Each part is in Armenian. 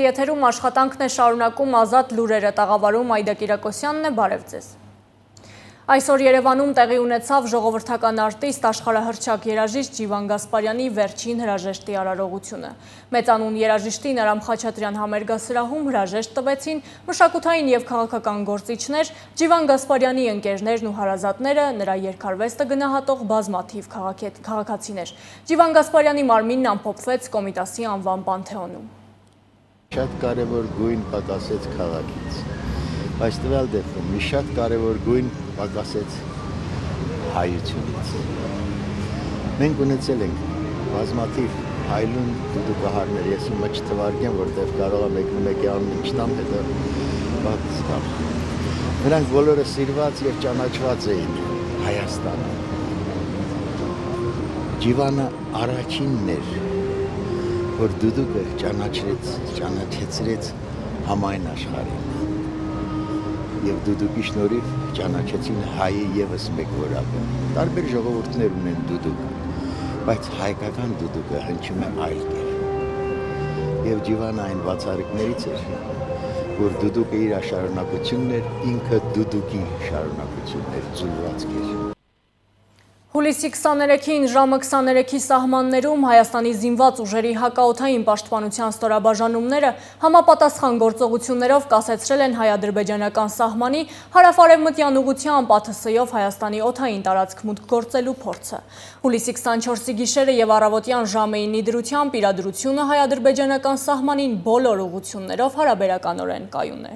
եթերում աշխատանքն է շարունակում ազատ լուրերը տաղավարում Այդա Կիրակոսյանն է, բարև ձեզ։ Այսօր Երևանում տեղի ունեցավ ժողովրդական արտիստ աշխարհահռչակ երաժիշտ Ջիվան Գասպարյանի վերջին հրաժեշտի արարողությունը։ Մեծանուն երաժիշտին Արամ Խաչատրյան համերգասրահում հրաժեշտ տվեցին մշակութային եւ քաղաքական գործիչներ, Ջիվան Գասպարյանի ընկերներն ու հարազատները, նրա երգարվեստը գնահատող բազմաթիվ քաղաքացիներ։ Ջիվան Գասպարյանի մարմինն ամփոփվեց Կոմիտասի անվան Պանթեոնում։ Շատ կարևոր գույն պակասեց քաղաքից, բայց տվյալ դեպքում մի շատ կարևոր գույն պակասեց հայությունից։ Մենք ունեցել ենք բազմաթիվ հայլուն դուդուկահարներ, ես հիմա չթվարկեմ, որտեղ կարող եմ մեկի անունը չտամ, հետո պատասխան։ Նրանք բոլորը սիրված եւ ճանաչված էին Հայաստանում։ Ջիվանը առաջինն էր, որ դուդուկը ճանաչեցրեց համայն աշխարհին։ Եվ դուդուկի շնորհիվ ճանաչեցին հայի եւս մեկ որակը։ Տարբեր ժողովուրդներ ունեն դուդուկ, բայց հայկական դուդուկը հնչում է այլ կերպ։ Եվ Ջիվանը այն բացառիկներից էր, որ դուդուկը իր շարունակությունն էր, ինքը դուդուկի շարունակությունն էր, ձուլվածք էր։ Հուլիսի 23-ին ժամը 23-ի սահմաններում Հայաստանի զինված ուժերի հակաօդային պաշտպանության ստորաբաժանումները համապատասխան գործողություններով կասեցրել են հայ-ադրբեջանական սահմանի հարավ-արևմտյան ուղղությամբ ԱԹՍ-ով Հայաստանի օդային տարածք մուտք գործելու փորձը։ Հուլիսի 24-ի գիշերը եւ առավոտյան ժամը 9-ի դրությամբ իրադրությունը հայ-ադրբեջանական սահմանին բոլոր ուղղություններով հարաբերականորեն կայուն է։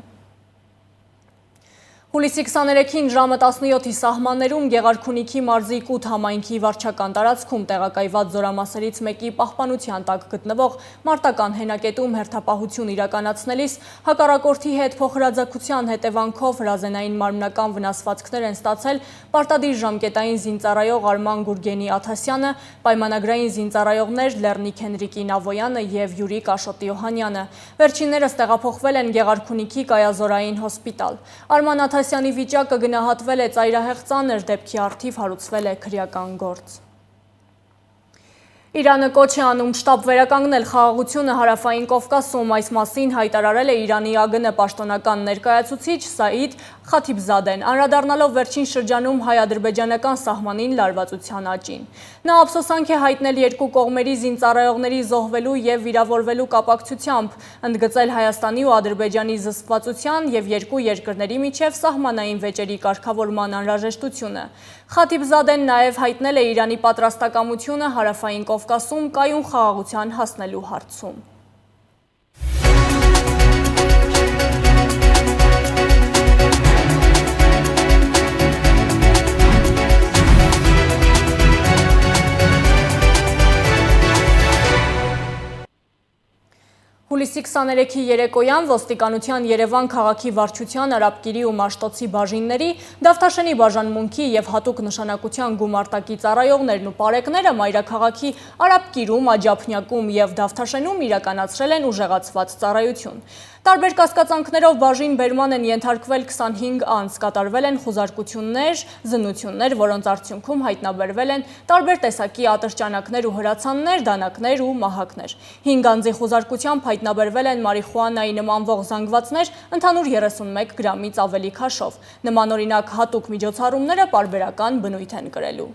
Հուլիսի 23-ին ժամը 17-ի սահմաններում Գեղարքունիքի մարզի Կութ համայնքի վարչական տարածքում տեղակայված զորամասերից մեկի պահպանության տակ գտնվող մարտական հենակետում հերթապահություն իրականացնելիս հակառակորդի հետ փոխհրաձգության հետևանքով հրազենային մարմնական վնասվածքներ են ստացել պարտադիր ժամկետային զինծառայող Արման Գուրգենի Աթասյանը, պայմանագրային զինծառայողներ Լեռնիկ Հենրիկի Նավոյանը եւ Յուրիկ Աշոտի Օհանյանը։ Վերջիններս տեղափոխվել են Գեղարքունիքի կայազորային հոսպիտալ։ Արման Աթասյանի վիճակը գնահատվել է ծայրահեղ ծանր, դեպքի առթիվ հարուցվել է քրեական գործ։ Իրանը կոչ է անում շտապ վերականգնել խաղաղությունը հարավային Կովկասում, այս մասին հայտարարել է Իրանի ԱԳՆ պաշտոնական ներկայացուցիչ Սաիդ Խաթիբզադեն, անդրադառնալով վերջին շրջանում հայ-ադրբեջանական սահմանին լարվածության աճին։ Նա ափսոսանք է հայտնել երկու կողմերի զինծառայողների զոհվելու եւ վիրավորվելու կապակցությամբ, ընդգծել Հայաստանի ու Ադրբեջանի զսպվածության եւ երկու երկրների միջև սահմանային վեճերի կարգավորման անհրաժեշտությունը։ Խաթիբզադեն նաեւ հայտնել է Իրանի պատրաստակամությունը հարավային Կովկասում կայուն խաղաղության հասնելու հարցում։ Հուլիսի 23-ի երեկոյան ոստիկանության Երևան քաղաքի վարչության Արաբկիրի ու Մաշտոցի բաժինների, Դավթաշենի բաժանմունքի եւ հատուկ նշանակության գումարտակի ծառայողներն ու պարեկները մայրաքաղաքի Արաբկիրում, Աջափնյակում եւ Դավթաշենում իրականացրել են ուժեղացված ծառայություն։ Տարբեր կասկածանքներով բաժին բերման են ենթարկվել 25 անձ, կատարվել են խուզարկություններ, զննություններ, որոնց արդյունքում հայտնաբերվել են տարբեր տեսակի ատրճանակներ ու հրացաններ, դանակներ ու մահակներ։ 5 անձի խուզարկությամբ հայտնաբերվել են մարիխուանայի նմանվող զանգվածներ ընդհանուր 31 գրամից ավելի քաշով։ Նմանօրինակ հատուկ միջոցառումները պարբերական բնույթ են կրելու։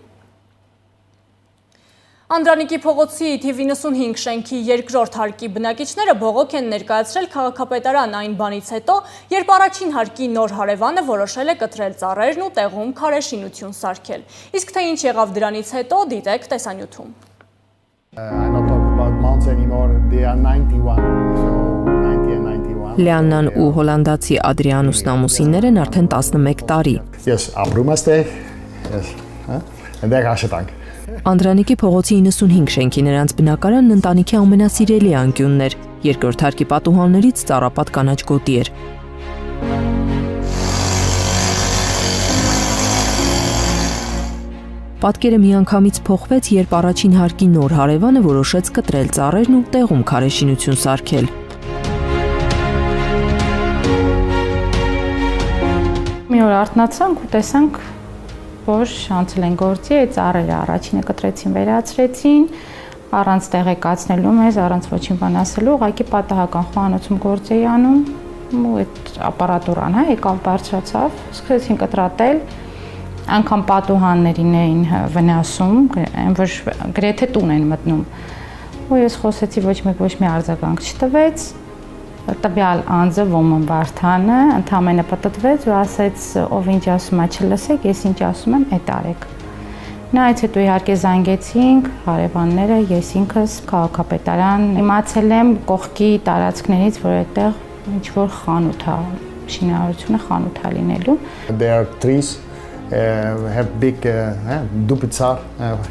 Անդրանիկի փողոցի թիվ 95 շենքի երկրորդ հարկի բնակիչները բողոք են ներկայացրել քաղաքապետարան այն բանից հետո, երբ առաջին հարկի նոր հարևանը որոշել է կտրել ծառերն ու տեղում քարեշինություն սարքել։ Իսկ թե ինչ եղավ դրանից հետո, դիտեք տեսանյութում։ Լեաննան ու հոլանդացի Ադրիանուսն ամուսիններ են արդեն 11 տարի։ Ես ապրում այստեղ, այնտեղ աշխատանք։ Անդրանիկի փողոցի 95 շենքի նրանց բնակարանն ընտանիքի ամենասիրելի անկյունն էր, երկրորդ հարկի պատուհաններից ծառապատ կանաչ գոտի էր։ Պատկերը միանգամից փոխվեց, երբ առաջին հարկի նոր հարևանը որոշեց կտրել ծառերն ու տեղում քարեշինություն սարքել։ Մի օր արթնացանք ու տեսանք, որ անցել են գործի, այդ ծառերը առաջինը կտրեցին, վերացրեցին, առանց տեղեկացնելու մեզ, առանց ոչինչ բան ասելու, ուղղակի պատահական խոհանոցում գործ էի անում, ու այդ ապարատուրան, եկավ բարձրացավ, սկսեցին կտրատել, անգամ պատուհաններին էին վնասում, այն որ գրեթե տուն են մտնում։ Ու ես խոսեցի, ոչ մի արձագանք չտվեց, տվյալ անձը Ոմն Վարդանը ընդամենը պտտվեց ու ասեց, ով ինչ ասում է չլսեք, ես ինչ ասում եմ, այդ արեք։ Նայից հետո իհարկե զանգեցինք, հարևանները, ես ինքս քաղաքապետարան, իմացել եմ կողքի տարածքներից, որ այդտեղ ինչ-որ խանութ է, շինարարությունը խանութ է լինելու։ There are trees have big դուպուծար,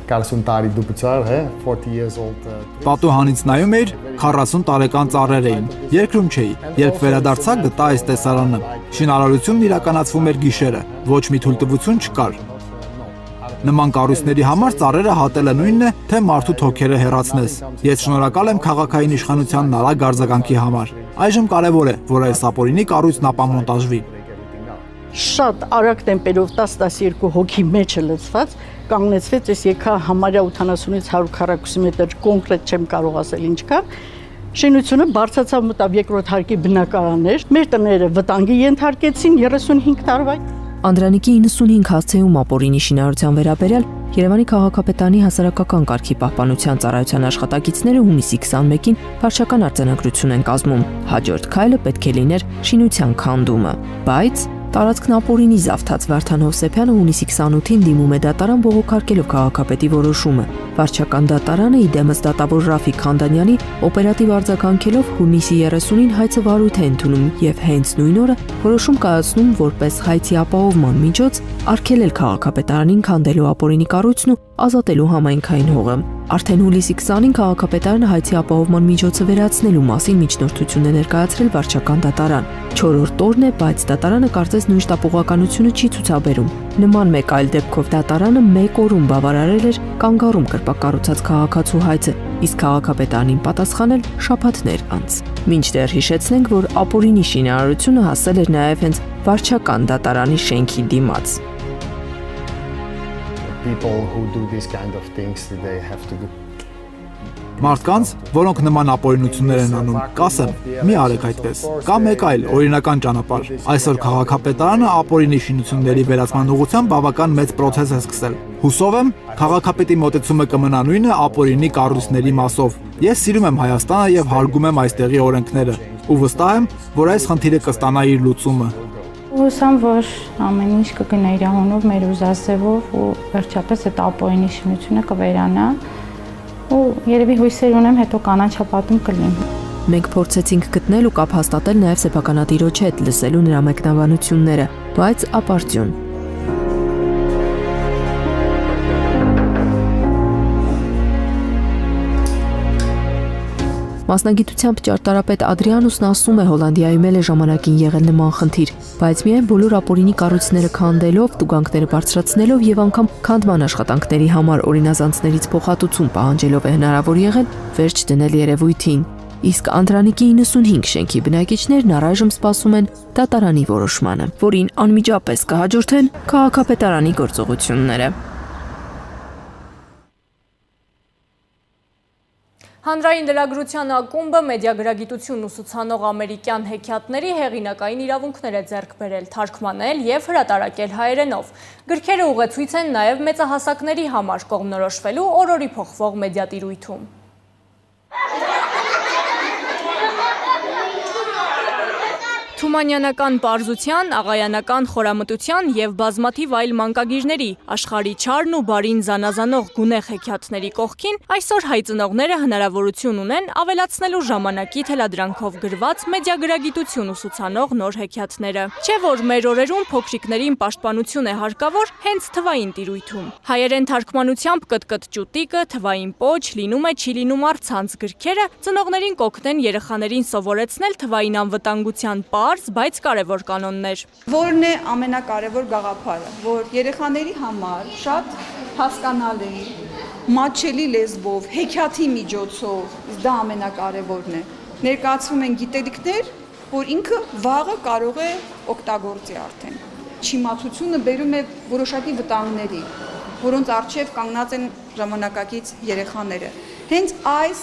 40 տարի դուպուծար, 40 years old. Պատուհանից նայում էիր, 40 տարեկան ծառեր էին։ Երկրում չէի, երբ վերադարձա գտա այս տեսարանը։ Շինարարությունն իրականացվում էր գիշերը, ոչ մի թույլտվություն չկար։ Նման կառույցների համար ծառերը հատելը նույնն է, թե մարդու թոքերը հեռացնես։ Ես շնորհակալ եմ քաղաքային իշխանությանն արագ արձագանքի համար։ Այժմ կարևոր է, որ այս ապօրինի կառույցն ապամոնտաժվի։ Շատ արագ տեմպերով 10-12 հոգի մեջը լցված կանգնեցվեց, ես եկա համարյա 80-ից 100 քառակուսի մետր, կոնկրետ չեմ կարող ասել ինչ կար։ Շինությունը բարձրացավ մտավ երկրորդ հարկի բնակարաններ, մեր տները վտանգի ենթարկեցին 35 տարվա։ Անդրանիկի 95 հասցեում ապօրինի շինարարության վերաբերյալ Երևանի քաղաքապետարանի հասարակական կարգի պահպանության ծառայության աշխատակիցները հունիսի 21-ին վարչական արձանագրություն են կազմում։ Հաջորդ քայլը պետք է լիներ շինության քանդումը, բայց տարածքն ապօրինի զավթած Վարդան Հովսեփյանը հունիսի 28-ին դիմում է դատարան բողոքարկելով քաղաքապետի որոշումը։ Վարչական դատարանը իդեմս դատավոր Ռաֆիկ Խանդանյանի օպերատիվ արձագանքելով հունիսի 30-ին հայցը վարույթ է ընդունում եւ հենց նույն օրը որոշում կայացնում որպես հայցի ապահովման միջոց արգելել քաղաքապետարանին քանդելու ապօրինի կառույցն ու ազատելու համայնքային հողը։ Արդեն հուլիսի 20-ին քաղաքապետարանը հայցի ապահովման միջոցը վերացնելու մասին միջնորդություն է ներկայացրել վարչական դատարան։ 4-րդ օրն է, բայց դատարանը կարծես նույն շտապողականությունը չի ցուցաբերում։ Նման մեկ այլ դեպքով դատարանը 1 օրում բավարարել էր կանգառում կրպակառուցած քաղաքացու հայցը, իսկ քաղաքապետարանին պատասխանել շաբաթներ անց։ Մինչդեռ հիշեցնենք, որ ապօրինի շինարարությունը հասել էր նաև հենց վարչական դատարանի շենքի դիմաց։ People who do this kind of things, they have to do. Մարդկանց, որոնք նման ապօրինություններ են անում, կասեմ, մի արեք այդպես։ Կա մեկ այլ օրինական ճանապարհ։ Այսօր քաղաքապետարանը ապօրինի շինությունների վերացման ուղղությամբ բավական մեծ process է սկսել։ Հուսով եմ, քաղաքապետի մոտեցումը կմնա նույնը ապօրինի կառույցների մասով։ Ես սիրում եմ Հայաստանը եւ հարգում եմ այստեղի օրենքները, ու վստահ եմ, որ այս խնդիրը կստանա իր լուծումը։ Հուսամ, որ ամեն ինչ կգնա իր անունով, մեր ուզածով ու վերջապես այդ ապօրինի շինությունը կվերանա ու երևի հույսեր ունեմ հետո կանաչապատում կլինի։ Մենք փորձեցինք գտնել ու կապ հաստատել նաև սեփականատիրոջ հետ, լսելու նրա մեկնաբանությունները, բայց ապարդյուն։ Մասնագիտությամբ ճարտարապետ Ադրիանուսն ասում է, Հոլանդիայում էլ է ժամանակին եղել նման խնդիր, բայց միայն բոլոր ապօրինի կառույցները քանդելով, տուգանքները բարձրացնելով եւ անգամ քանդման աշխատանքների համար օրինազանցներից փոխհատուցում պահանջելով է հնարավոր եղել վերջ դնել երևույթին։ Իսկ Անդրանիկի 95 շենքի բնակիչներն առայժմ սպասում են դատարանի որոշմանը, որին անմիջապես կհաջորդեն քաղաքապետարանի գործողությունները։ Հանրային լրագրության ակումբը մեդիագրագիտություն ուսուցանող ամերիկյան հեքիաթների հեղինակային իրավունքներ է ձեռք բերել, թարգմանել և հրատարակել հայերենով։ Գրքերը ուղեցույց են նաև մեծահասակների համար կողմնորոշվելու օրորի փոխվող մեդիատիրույթում։ Թումանյանական պարզության, աղայանական խորամտության և բազմաթիվ այլ մանկագիրների, աշխարհի չարն ու բարին զանազանող գունեղ հեքիաթների կողքին այսօր հայ ծնողները հնարավորություն ունեն ավելացնելու ժամանակի թելադրանքով գրված մեդիագրագիտություն ուսուցանող նոր հեքիաթները։ Չէ՞ որ մեր օրերում փոքրիկներին պաշտպանություն է հարկավոր հենց թվային տիրույթում։ Հայերեն թարգմանությամբ կտկտ ճուտիկը, թվային պոչ, լինում է չի լինում առցանց գրքերը ծնողներին կօգնեն երեխաներին սովորեցնել թվային անվտանգության բայց կարևոր կանոններ։ Որն է ամենակարևոր գաղափարը, որ երեխաների համար շատ հասկանալի, մատչելի լեզվով, հեքիաթի միջոցով, դա ամենակարևորն է։ Ներկայացվում են գիտելիքներ, որ ինքը վաղը կարող է օգտագործի արդեն։ Չիմացությունը բերում է որոշակի վտանգների, որոնց առջև կանգնած են ժամանակակից երեխաները։ Հենց այս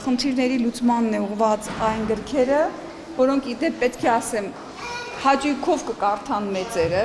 խնդիրների լուծմանն է ուղղված այն գրքերը, որոնք իդեպ պետք է ասեմ հաճույքով կկարդան մեծերը,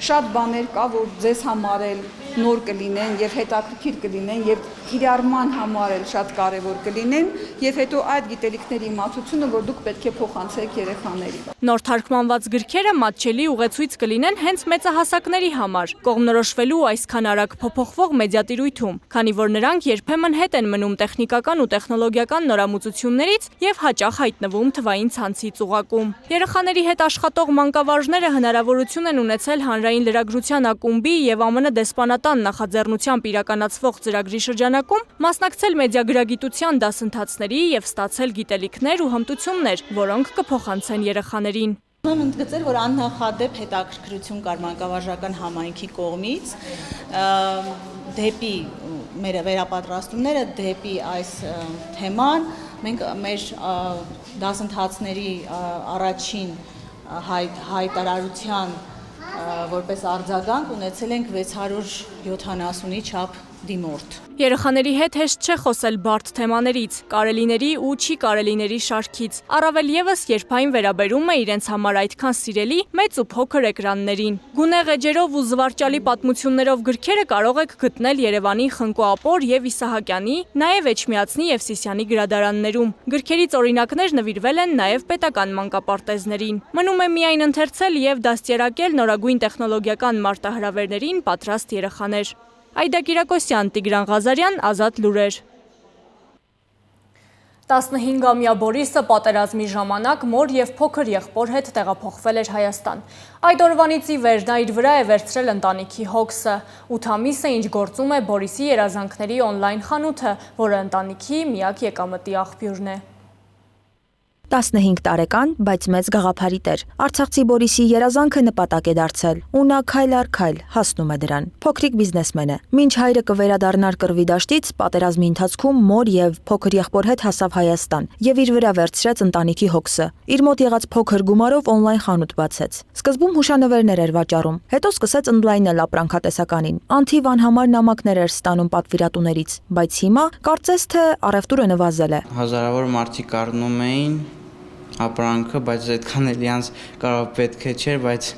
շատ բաներ կա, որ ձեզ համար էլ նոր կլինեն եւ հետաքրքիր կլինեն եւ իրարման համար էլ շատ կարեւոր կլինեն եւ հետո այդ գիտելիքների իմացությունը, որ դուք պետք է փոխանցեք երեխաներին։ Նոր թարգմանված գրքերը մատչելի ուղեցույց կլինեն հենց մեծահասակների համար, կողմնորոշվելու այսքան արագ փոփոխվող մեդիատիրույթում, քանի որ նրանք երբեմն հետ են մնում տեխնիկական ու տեխնոլոգիական նորամուծություններից եւ հաճախ հայտնվում թվային ցանցի ծուղակում։ Երեխաների հետ աշխատող մանկավարժները հնարավորություն են ունեցել հանրային լրագրության ակումբի եւ ԱՄՆ դեսպանատան նախաձեռնությամբ իրականացվող ծրագրի շրջանակում մասնակցել մեդիագրագիտության դասընթացների եւ ստացել գիտելիքներ ու հմտություններ, որոնք կփոխանցեն երեխաներին։ Եմ ընդգծել, որ աննախադեպ հետաքրքրություն կար մանկավարժական համայնքի կողմից դեպի մեր վերապատրաստումները, դեպի այս թեման։ Մենք մեր դասընթացների առաջին հայտարարության որպես արձագանք ունեցել ենք 670-ի չափ դիմորդ։ Երեխաների հետ հեշտ չէ խոսել բարդ թեմաներից, կարելիների ու չի կարելիների շարքից, առավել եւս երբ այն վերաբերում է իրենց համար այդքան սիրելի մեծ ու փոքր էկրաններին։ Գունեղ էջերով ու զվարճալի պատմություններով գրքերը կարող եք գտնել Երևանի Խնկո-Ապոր եւ Իսահակյանի, նաեւ Էջմիածնի եւ Սիսիանի գրադարաններում։ Գրքերից օրինակներ նվիրվել են նաեւ պետական մանկապարտեզներին։ Մնում է միայն ընթերցել եւ դաստիարակել նորագույն տեխնոլոգիական մարտահրավերներին պատրաստ երեխաներ։ Այդա Կիրակոսյան, Տիգրան Ղազարյան, Ազատ լուրեր։ 15-ամյա Բորիսը պատերազմի ժամանակ մոր եւ փոքր եղբոր հետ տեղափոխվել էր Հայաստան։ Այդ օրվանից ի վեր նա իր վրա է վերցրել ընտանիքի հոգսը։ 8 ամիս է ինչ գործում է Բորիսի երազանքների օնլայն խանութը, որը ընտանիքի միակ եկամտի աղբյուրն է։ 15 տարեկան, բայց մեծ գաղափարի տեր։ Արցախցի Բորիսի երազանքը նպատակ է դարձել, ու նա քայլ առ քայլ հասնում է դրան։ Փոքրիկ բիզնեսմեն է։ Մինչ հայրը կվերադառնար կռվի դաշտից, պատերազմի ընթացքում մոր եւ փոքր եղբոր հետ հասավ Հայաստան եւ իր վրա վերցրեց ընտանիքի հոգսը։ Իր մոտ եղած փոքր գումարով օնլայն խանութ բացեց։ Սկզբում հուշանվերներ էր վաճառում, հետո սկսեց ընդլայնել ապրանքատեսականին։ Անթիվ անհամար նամակներ էր ստանում պատվիրատուներից, բայց հիմա կարծես թե առևտուրը նվազել է։ Հազարավոր մարդիկ առնում էին ապրանքը, բայց այդքան էլ իրանց կարող պետք է չէր, բայց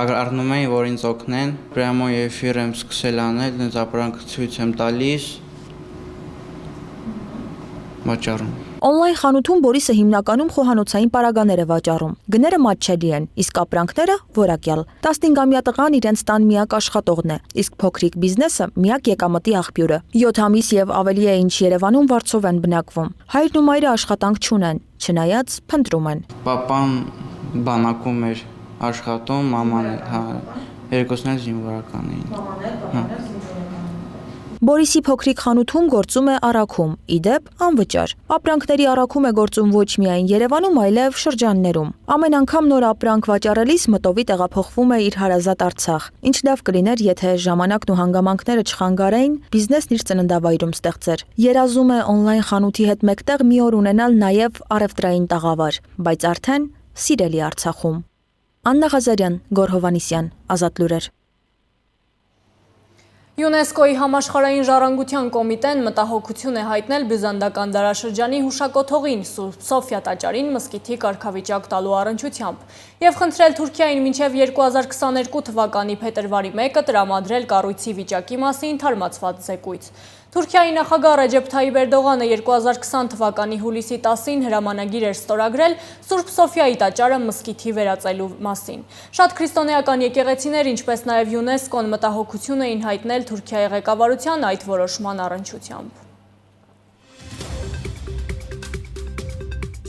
առնում էին, որ ինձ օգնեն։ Պրյամո էֆիր եմ սկսել անել, ինձ ապրանքը ցույց եմ տալիս, վաճառում։ Օնլայն խանութում Բորիսը հիմնականում խոհանոցային պարագաներ է վաճառում։ Գները մատչելի են, իսկ ապրանքները որակյալ։ 15-ամյա տղան իրենց տան միակ աշխատողն է, իսկ փոքրիկ բիզնեսը միակ եկամտի աղբյուրը։ 7 ամիս եւ ավելի է ինչ Երևանում վարձով են բնակվում։ Հայրն ու մայրը աշխատանք չունեն, չնայած փնտրում են։ Պապան բանակում էր աշխատում, մաման երկուսն էլ զինվորական էին։ Բորիսի փոքրիկ խանութում գործում է առաքում, իդեպ անվճար։ Ապրանքների առաքում է գործում ոչ միայն Երևանում, այլև շրջաններում։ Ամեն անգամ նոր ապրանք վաճառելիս մտովի տեղափոխվում է իր հարազատ Արցախ։ Ինչ լավ կլիներ, եթե ժամանակն ու հանգամանքները չխանգարեին, բիզնեսն իր ծննդավայրում ստեղծեր։ Երազում է օնլայն խանութի հետ մեկտեղ մի օր ունենալ նաև առևտրային տաղավար, բայց արդեն սիրելի Արցախում։ Աննա Ղազարյան, Գոռ Հովհաննիսյան, Ազատ լուրեր։ ՅՈՒՆԵՍԿՕ-ի համաշխարհային ժառանգության կոմիտեն մտահոգություն է հայտնել բյուզանդական դարաշրջանի հուշակոթողին Սուրբ Սոֆիա տաճարին մզկիթի կարգավիճակ տալու առնչությամբ եւ խնդրել Թուրքիային մինչեւ 2022 թվականի փետրվարի 1-ը տրամադրել կառույցի վիճակի մասին թարմացված զեկույց։ Թուրքիայի նախագահ Ռեջեփ Թայիփ Էրդողանը 2020 թվականի հուլիսի 10-ին հրամանագիր էր ստորագրել Սուրբ Սոֆիայի տաճարը մզկիթի վերածելու մասին։ Շատ քրիստոնեական եկեղեցիներ, ինչպես նաև ՅՈՒՆԵՍԿՕ-ն մտահոգություն էին հայտնել Թուրքիայի ղեկավարության այդ որոշման առնչությամբ։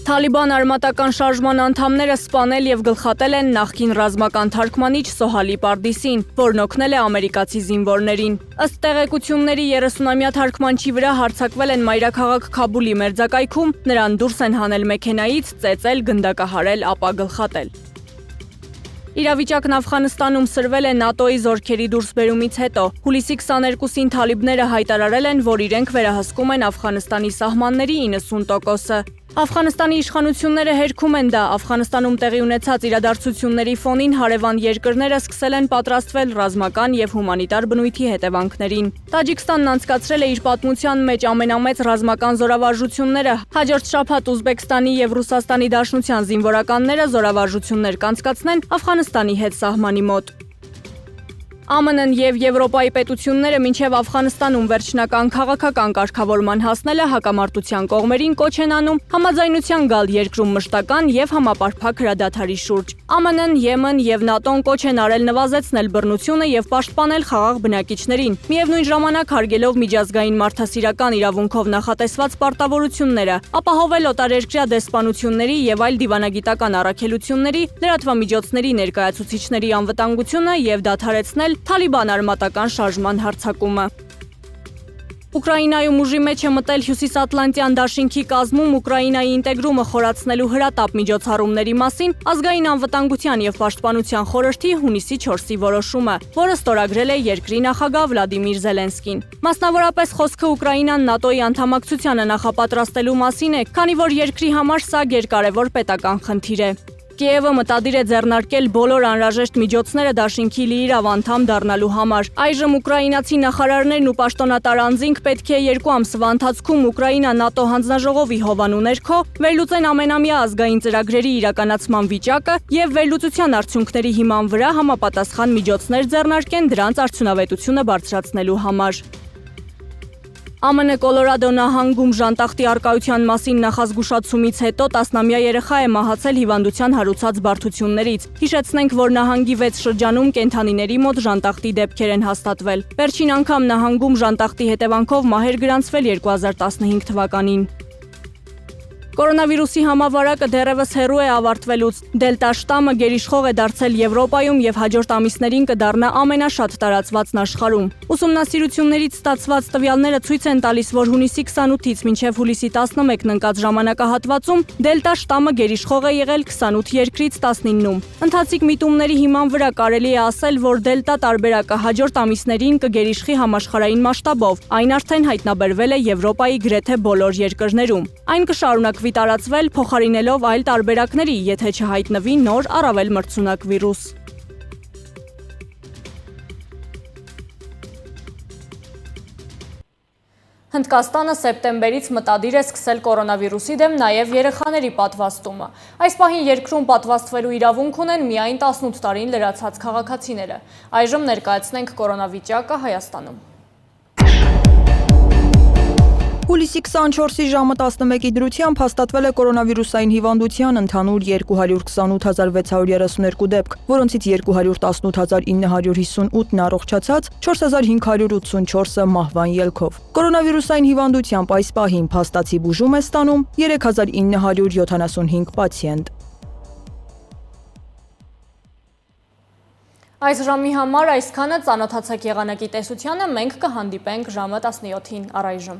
Թալիբան արմատական շարժման անդամները սպանել եւ գլխատել են նախկին ռազմական թարգմանիչ Սոհալի Պարդիսին, որն օգնել է ամերիկացի զինվորներին։ Ըստ տեղեկությունների 30-ամյա թարգմանչի վրա հարձակվել են մայրաքաղաք Քաբուլի մերձակայքում, նրան դուրս են հանել մեքենայից, ծեծել, գնդակահարել, ապա գլխատել։ Իրավիճակն Աֆղանստանում սրվել է ՆԱՏՕ-ի զորքերի դուրսբերումից հետո։ Հուլիսի 22-ին թալիբները հայտարարել են, որ իրենք վերահսկում են Աֆղանստանի սահմանների 90%-ը։ Աֆղանստանի իշխանությունները հերքում են դա։ Աֆղանստանում տեղի ունեցած իրադարձությունների ֆոնին հարևան երկրները սկսել են պատրաստվել ռազմական եւ հումանիտար բնույթի հետևանքներին։ Տաջիկստանն անցկացրել է իր պատմության մեջ ամենամեծ ռազմական զորավարժությունները։ Հաջորդ շաբաթ Ուզբեկստանի եւ Ռուսաստանի Դաշնության զինվորականները զորավարժություններ կանցկացնեն Աֆղանստանի հետ սահմանի մոտ։ ԱՄՆ-ն եւ Եվրոպայի պետությունները մինչև Աֆղանստանում վերջնական քաղաքական կարգավորման հասնելը հակամարտության կողմերին կոչ են անում համաձայնության գալ երկրում մշտական եւ համապարփակ հրադադարի շուրջ։ ԱՄՆ-ն, Եմեն եւ ՆԱՏՕ-ն կոչ են արել նվազեցնել բռնությունը եւ պաշտպանել խաղաղ բնակիչներին, միևնույն ժամանակ հարգելով միջազգային մարդասիրական իրավունքով նախատեսված պարտավորությունները, ապահովել օտարերկրյա դեսպանությունների եւ այլ դիվանագիտական առաքելությունների, լրատվամիջոցների ներկայացուցիչների անվտանգությունը եւ դադարեցնել Թալիբան արմատական շարժման հարձակումը։ Ուկրաինայում ուժի մեջ է մտել Հյուսիսատլանտյան դաշինքի կազմում Ուկրաինայի ինտեգրումը խորացնելու հրատապ միջոցառումների մասին ազգային անվտանգության եւ պաշտպանության խորհրդի հունիսի 4-ի որոշումը, որը ստորագրել է երկրի նախագահ Վլադիմիր Զելենսկին։ Մասնավորապես խոսքը Ուկրաինան ՆԱՏՕ-ի անդամակցությանը նախապատրաստելու մասին է, քանի որ երկրի համար սա գերկարևոր պետական խնդիր է։ Կիևը մտադիր է ձեռնարկել բոլոր անհրաժեշտ միջոցները դաշինքի լիիրավ անդամ դառնալու համար։ Այժմ ուկրաինացի նախարարներն ու պաշտոնատար անձինք պետք է 2 ամսվա ընթացքում Ուկրաինա-ՆԱՏՕ հանձնաժողովի հովանու ներքո վերլուծեն ամենամյա ազգային ծրագրերի իրականացման վիճակը եւ վերլուծության արդյունքների հիման վրա համապատասխան միջոցներ ձեռնարկեն դրանց արդյունավետությունը բարձրացնելու համար։ ԱՄՆ Կոլորադո նահանգում ժանտախտի առկայության մասին նախազգուշացումից հետո 10-ամյա երեխա է մահացել հիվանդության հարուցած բարդություններից։ Հիշեցնենք, որ նահանգի 6 շրջանում կենդանիների մոտ ժանտախտի դեպքեր են հաստատվել։ Վերջին անգամ նահանգում ժանտախտի հետևանքով մահեր գրանցվել 2015 թվականին։ Կորոնավիրուսի համավարակը դեռևս հեռու է ավարտվելուց։ Դելտա շտամը գերիշխող է դարձել Եվրոպայում եւ հաջորդ ամիսներին կդառնա ամենաշատ տարածվածն աշխարհում։ Ուսումնասիրություններից ստացված տվյալները ցույց են տալիս, որ հունիսի 28-ից մինչև հուլիսի 11-ն ընկած ժամանակահատվածում դելտա շտամը գերիշխող է եղել 28 երկրից 19-ում։ Ընթացիկ միտումների հիման վրա կարելի է ասել, որ դելտա տարբերակը հաջորդ ամիսներին կգերիշխի համաշխարհային մասշտաբով։ Այն արդեն հայտնաբերվել է Եվրոպայի գրեթե բոլոր երկրներում։ Այն կշարունակվի տարածվել, փոխարինելով այլ տարբերակների, եթե չհայտնվի նոր առավել մրցունակ վիրուս։ Հնդկաստանը սեպտեմբերից մտադիր է սկսել կորոնավիրուսի դեմ նաև երեխաների պատվաստումը։ Այս պահին երկրում պատվաստվելու իրավունք ունեն միայն 18 տարին լրացած քաղաքացիները։ Այժմ ներկայացնենք կորոնավիճակը Հայաստանում։ Հուլիսի 24-ի ժամը 11-ի դրությամբ հաստատվել է կորոնավիրուսային հիվանդության ընդհանուր 228,632 դեպք, որոնցից 218,958-ն առողջացած, 4,584-ը մահվան ելքով։ Կորոնավիրուսային հիվանդությամբ այս պահին փաստացի բուժում է ստանում 3,975 պացիենտ։ Այս ժամի համար այսքանը, ծանոթացեք եղանակի տեսությանը, մենք կհանդիպենք ժամը 17-ին առայժմ։